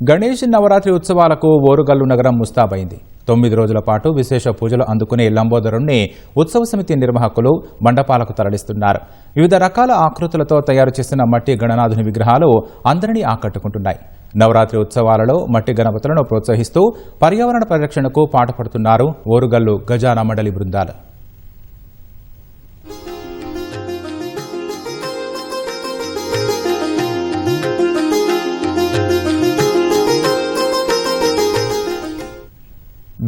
గణేష్ నవరాత్రి ఉత్సవాలకు ఓరుగల్లు నగరం ముస్తాబైంది. 9 రోజుల పాటు విశేష పూజలు అందుకునే లంబోదరుణ్ణి ఉత్సవ సమితి నిర్వాహకులు మండపాలకు తరలిస్తున్నారు. వివిధ రకాల ఆకృతులతో తయారు చేసిన మట్టి గణనాథుని విగ్రహాలు అందరినీ ఆకట్టుకుంటున్నాయి. నవరాత్రి ఉత్సవాలలో మట్టి గణపతులను ప్రోత్సహిస్తూ పర్యావరణ పరిరక్షణకు పాటుపడుతున్నారు ఓరుగల్లు గజానా మండలి బృందాలు.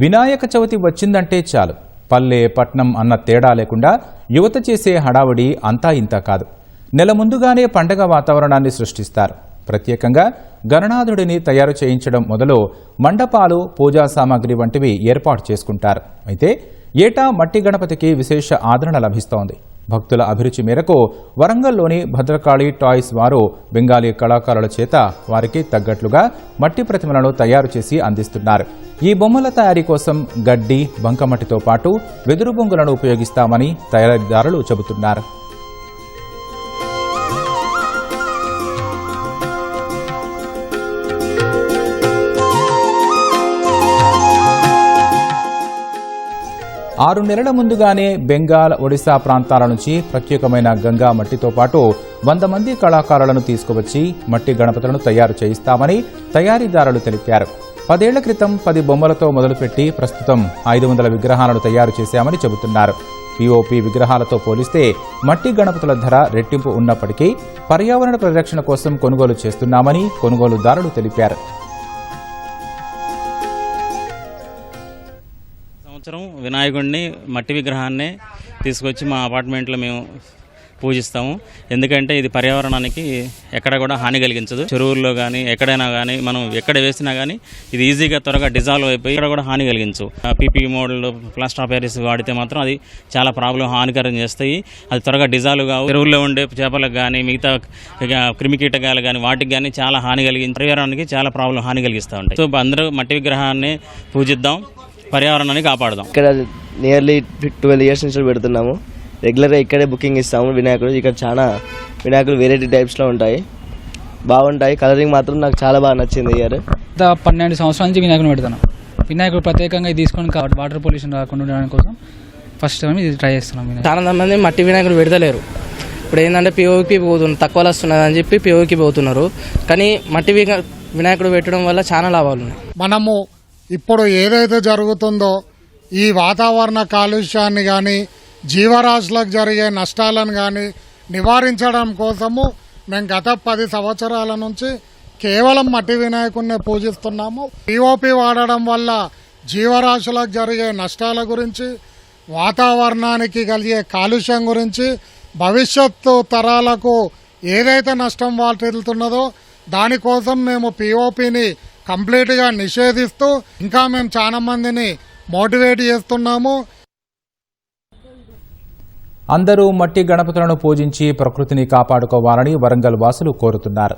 వినాయక చవితి వచ్చిందంటే చాలు పల్లె పట్నం అన్న తేడా లేకుండా యువత చేసే హడావుడి అంతా ఇంతా కాదు. నెల ముందుగానే పండగ వాతావరణాన్ని సృష్టిస్తారు. ప్రత్యేకంగా గణనాథుడిని తయారు చేయించడం మొదలు మండపాలు, పూజా సామాగ్రి వంటివి ఏర్పాటు చేసుకుంటారు. అయితే ఏటా మట్టి గణపతికి విశేష ఆదరణ లభిస్తోంది. భక్తుల అభిరుచి మేరకు వరంగల్లోని భద్రకాళి టాయ్స్ వారు బెంగాలీ కళాకారుల చేత వారికి తగ్గట్లుగా మట్టి ప్రతిమలను తయారు చేసి అందిస్తున్నారు. ఈ బొమ్మల తయారీ కోసం గడ్డి, బంకమట్టితో పాటు వెదురు బొంగులను ఉపయోగిస్తామని తయారీదారులు చెబుతున్నారు. ఆరు నెలల ముందుగానే బెంగాల్, ఒడిశా ప్రాంతాల నుంచి ప్రత్యేకమైన గంగా మట్టితో పాటు 100 మంది కళాకారులను తీసుకువచ్చి మట్టి గణపతులను తయారు చేయిస్తామని తయారీదారులు తెలిపారు. 10 ఏళ్ల క్రితం 10 బొమ్మలతో మొదలుపెట్టి ప్రస్తుతం 500 విగ్రహాలను తయారు చేశామని చెబుతున్నారు. పీఓపీ విగ్రహాలతో పోలిస్తే మట్టి గణపతుల ధర రెట్టింపు ఉన్నప్పటికీ పర్యావరణ పరిరక్షణ కోసం కొనుగోలు చేస్తున్నామని కొనుగోలుదారులు తెలిపారు. సంవత్సరం వినాయకుడిని మట్టి విగ్రహాన్ని తీసుకొచ్చి మా అపార్ట్మెంట్లో మేము పూజిస్తాము. ఎందుకంటే ఇది పర్యావరణానికి ఎక్కడ కూడా హాని కలిగించదు. చెరువుల్లో కానీ ఎక్కడైనా కానీ మనం ఎక్కడ వేసినా కానీ ఇది ఈజీగా త్వరగా డిజాల్వ్ అయిపోయి ఇక్కడ కూడా హాని కలిగించు. PP model plaster of Paris వాడితే మాత్రం అది చాలా ప్రాబ్లం, హానికరం చేస్తాయి. అది త్వరగా డిజాల్వ్ కావు. చెరువుల్లో ఉండే చేపలకు కానీ మిగతా క్రిమికీటకాలు కానీ వాటికి కానీ చాలా హాని కలిగించి పర్యావరణానికి చాలా ప్రాబ్లం, హాని కలిగిస్తూ ఉంటాయి. సో అందరూ మట్టి విగ్రహాన్ని పూజిద్దాం, పర్యావరణాన్ని కాపాడదాం. ఇక్కడ నియర్లీ 12 ఇయర్స్ నుంచి పెడుతున్నాము. రెగ్యులర్గా ఇక్కడే బుకింగ్ ఇస్తాము వినాయకుడు. ఇక్కడ చాలా వినాయకులు వెరైటీ టైప్స్లో ఉంటాయి, బాగుంటాయి. కలరింగ్ మాత్రం నాకు చాలా బాగా నచ్చింది. ఇయర్ 12 సంవత్సరాల నుంచి వినాయకుడు పెడతాను. వినాయకుడు ప్రత్యేకంగా ఇది తీసుకొని వాటర్ పొల్యూషన్ రాకుండా ఉండడం కోసం ఫస్ట్ టైం ఇది ట్రై చేస్తున్నాం. చాలా మంది మట్టి వినాయకుడు పెడతలేరు. ఇప్పుడు ఏంటంటే పిఓకి పోతున్నారు, తక్కువ వస్తున్నది అని చెప్పి పిఓకి పోతున్నారు. కానీ మట్టి వినాయకుడు పెట్టడం వల్ల చాలా లాభాలు ఉన్నాయి. మనము ఇప్పుడు ఏదైతే జరుగుతుందో ఈ వాతావరణ కాలుష్యాన్ని కానీ జీవరాశులకు జరిగే నష్టాలను కానీ నివారించడం కోసము మేము గత 10 సంవత్సరాల నుంచి కేవలం మట్టి వినాయకుడిని పూజిస్తున్నాము. పిఓపి వాడడం వల్ల జీవరాశులకు జరిగే నష్టాల గురించి, వాతావరణానికి కలిగే కాలుష్యం గురించి, భవిష్యత్తు తరాలకు ఏదైతే నష్టం వాటిల్తున్నదో దానికోసం మేము పిఓపిని కంప్లీట్గా నిషేధిస్తూ ఇంకా మేము చాలా మందిని మోటివేట్ చేస్తున్నాము. అందరూ మట్టి గణపతులను పూజించి ప్రకృతిని కాపాడుకోవాలని వరంగల్ వాసులు కోరుతున్నారు.